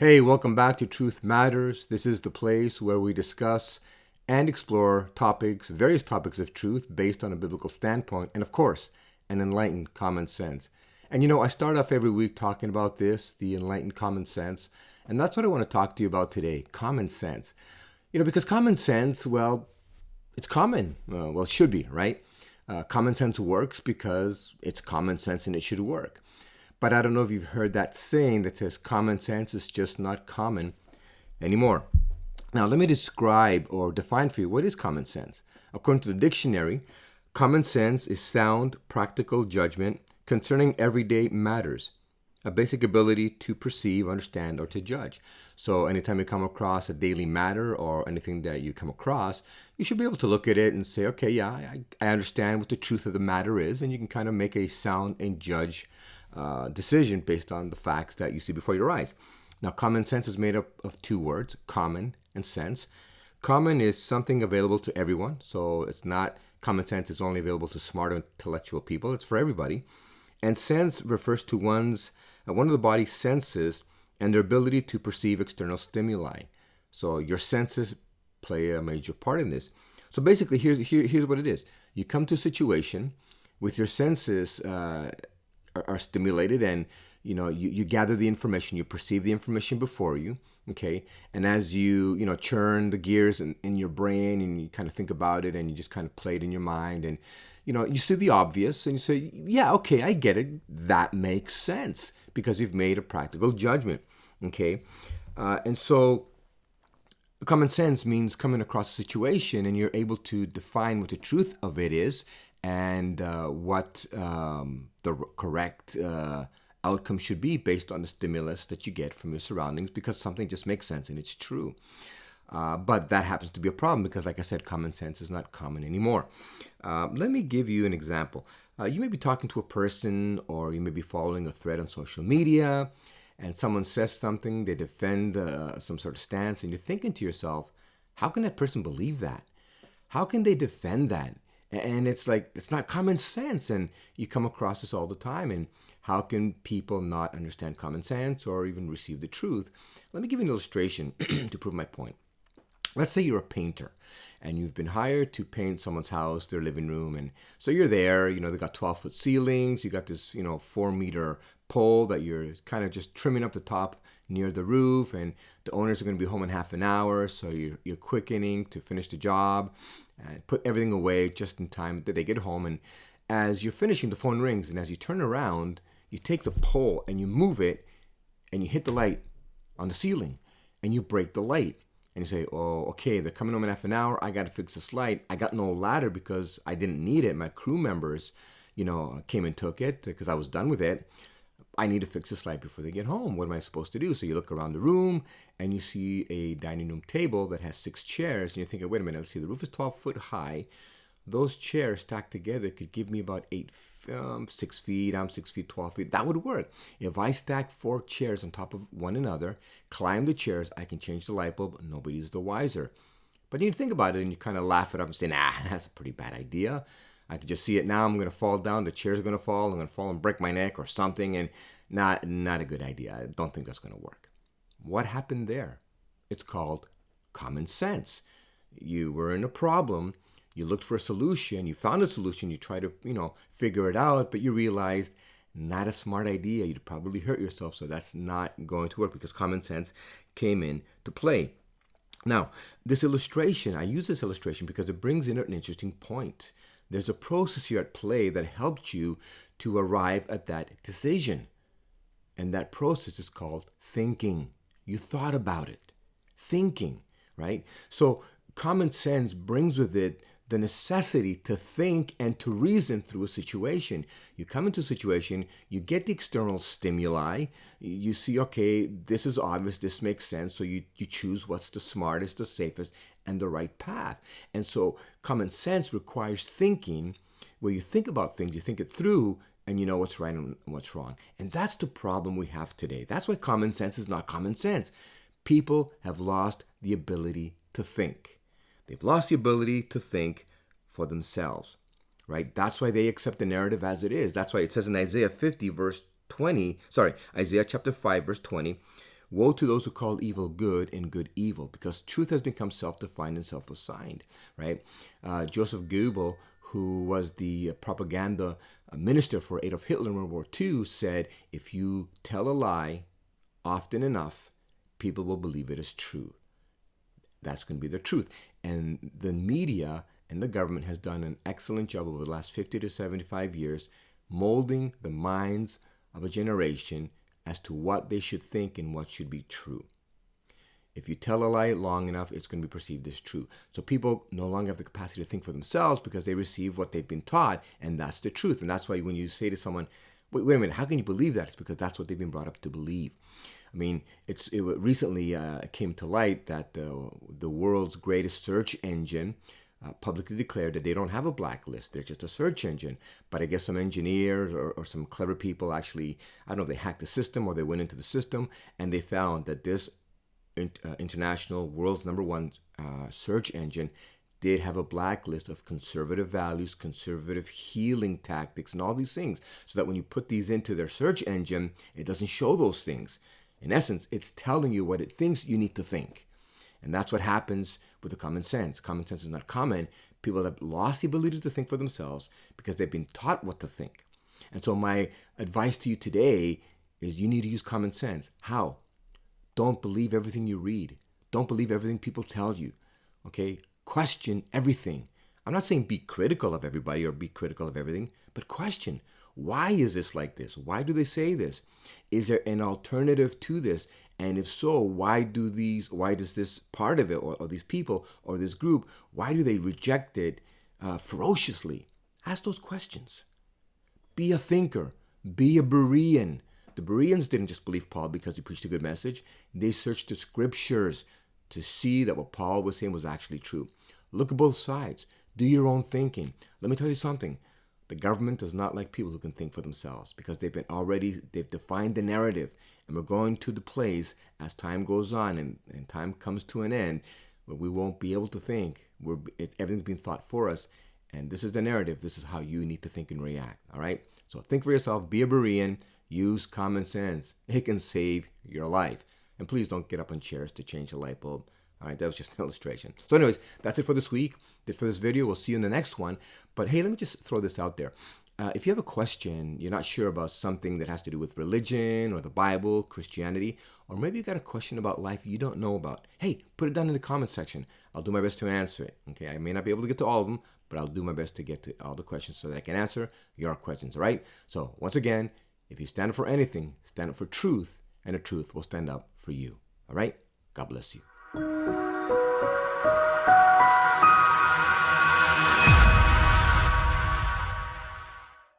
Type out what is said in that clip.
Hey, welcome back to Truth Matters. This is the place where we discuss and explore various topics of truth based on a biblical standpoint, and of course, an enlightened common sense. And I start off every week talking about this, the enlightened common sense, and that's what I want to talk to you about today, common sense. Because common sense, well, it's common. It should be, right? Common sense works because it's common sense and it should work. But I don't know if you've heard that saying that says common sense is just not common anymore. Now, let me describe or define for you what is common sense. According to the dictionary, common sense is sound, practical judgment concerning everyday matters, a basic ability to perceive, understand, or to judge. So anytime you come across a daily matter or anything that you come across, you should be able to look at it and say, okay, yeah, I understand what the truth of the matter is, and you can kind of make a sound and judge decision based on the facts that you see before your eyes. Now, common sense is made up of two words, common and sense. Common is something available to everyone, so it's not common sense is only available to smart intellectual people. It's for everybody. And sense refers to one of the body's senses and their ability to perceive external stimuli. So your senses play a major part in this. So basically, here's what it is. You come to a situation with your senses are stimulated, and you gather the information, you perceive the information before you, okay, and as you churn the gears in your brain and you kind of think about it and you just kind of play it in your mind, and you see the obvious and you say, yeah, okay, I get it, that makes sense because you've made a practical judgment, okay. And so common sense means coming across a situation and you're able to define what the truth of it is and what the correct outcome should be based on the stimulus that you get from your surroundings, because something just makes sense and it's true. But that happens to be a problem because, like I said, common sense is not common anymore. Let me give you an example. You may be talking to a person, or you may be following a thread on social media, and someone says something, they defend some sort of stance, and you're thinking to yourself, how can that person believe that? How can they defend that? And it's like, it's not common sense. And you come across this all the time. And how can people not understand common sense or even receive the truth? Let me give you an illustration to prove my point. Let's say you're a painter and you've been hired to paint someone's house, their living room. And so you're there, they got 12-foot ceilings. You got this, 4-meter pole that you're kind of just trimming up the top near the roof. And the owners are going to be home in half an hour. So you're quickening to finish the job and put everything away just in time that they get home. And as you're finishing, the phone rings. And as you turn around, you take the pole and you move it and you hit the light on the ceiling and you break the light. And you say, oh, okay, they're coming home in half an hour. I got to fix this light. I got no ladder because I didn't need it. My crew members, came and took it because I was done with it. I need to fix this light before they get home. What am I supposed to do? So you look around the room and you see a dining room table that has 6 chairs. And you're thinking, wait a minute, let's see, the roof is 12 foot high. Those chairs stacked together could give me about 6 feet. I'm 6 feet, 12 feet. That would work. If I stack 4 chairs on top of one another, climb the chairs, I can change the light bulb. Nobody's the wiser. But you think about it and you kind of laugh it up and say, nah, that's a pretty bad idea. I can just see it now. I'm going to fall down. The chairs are going to fall. I'm going to fall and break my neck or something. And not a good idea. I don't think that's going to work. What happened there? It's called common sense. You were in a problem. You looked for a solution. You found a solution. You tried to, figure it out. But you realized not a smart idea. You'd probably hurt yourself. So that's not going to work because common sense came in to play. Now, this illustration, I use this illustration because it brings in an interesting point. There's a process here at play that helped you to arrive at that decision. And that process is called thinking. You thought about it. Thinking, right? So common sense brings with it the necessity to think and to reason through a situation. You come into a situation, you get the external stimuli, you see, okay, this is obvious, this makes sense, so you choose what's the smartest, the safest, and the right path. And so common sense requires thinking, where you think about things, you think it through, and you know what's right and what's wrong. And that's the problem we have today. That's why common sense is not common sense. People have lost the ability to think. They've lost the ability to think for themselves, right? That's why they accept the narrative as it is. That's why it says in Isaiah chapter 5, verse 20, Woe to those who call evil good and good evil, because truth has become self-defined and self-assigned, right? Joseph Goebbels, who was the propaganda minister for Adolf Hitler in World War II, said, if you tell a lie often enough, people will believe it is true. That's going to be the truth. And the media and the government has done an excellent job over the last 50 to 75 years molding the minds of a generation as to what they should think and what should be true. If you tell a lie long enough, it's going to be perceived as true. So people no longer have the capacity to think for themselves because they receive what they've been taught, and that's the truth. And that's why when you say to someone, wait a minute, how can you believe that? It's because that's what they've been brought up to believe. I mean, it recently came to light that the world's greatest search engine publicly declared that they don't have a blacklist. They're just a search engine. But I guess some engineers or some clever people actually, I don't know if they hacked the system or they went into the system, and they found that this international world's #1 search engine did have a blacklist of conservative values, conservative healing tactics, and all these things, so that when you put these into their search engine, it doesn't show those things. In essence, it's telling you what it thinks you need to think. And that's what happens with the common sense. Common sense is not common. People have lost the ability to think for themselves because they've been taught what to think. And so my advice to you today is you need to use common sense. How? Don't believe everything you read. Don't believe everything people tell you. Okay? Question everything. I'm not saying be critical of everybody or be critical of everything, but question. Why is this like this? Why do they say this? Is there an alternative to this? And if so, why does this part of it, or these people, or this group, why do they reject it ferociously? Ask those questions. Be a thinker. Be a Berean. The Bereans didn't just believe Paul because he preached a good message. They searched the scriptures to see that what Paul was saying was actually true. Look at both sides. Do your own thinking. Let me tell you something. The government does not like people who can think for themselves because they've defined the narrative. And we're going to the place as time goes on and time comes to an end where we won't be able to think. Everything's being thought for us. And this is the narrative. This is how you need to think and react. All right? So think for yourself. Be a Berean. Use common sense. It can save your life. And please don't get up on chairs to change a light bulb. All right, that was just an illustration. So anyways, that's it for this week. That's for this video. We'll see you in the next one. But hey, let me just throw this out there. If you have a question, you're not sure about something that has to do with religion or the Bible, Christianity, or maybe you got a question about life you don't know about, hey, put it down in the comment section. I'll do my best to answer it. Okay, I may not be able to get to all of them, but I'll do my best to get to all the questions so that I can answer your questions, all right? So once again, if you stand up for anything, stand up for truth, and the truth will stand up for you, all right? God bless you.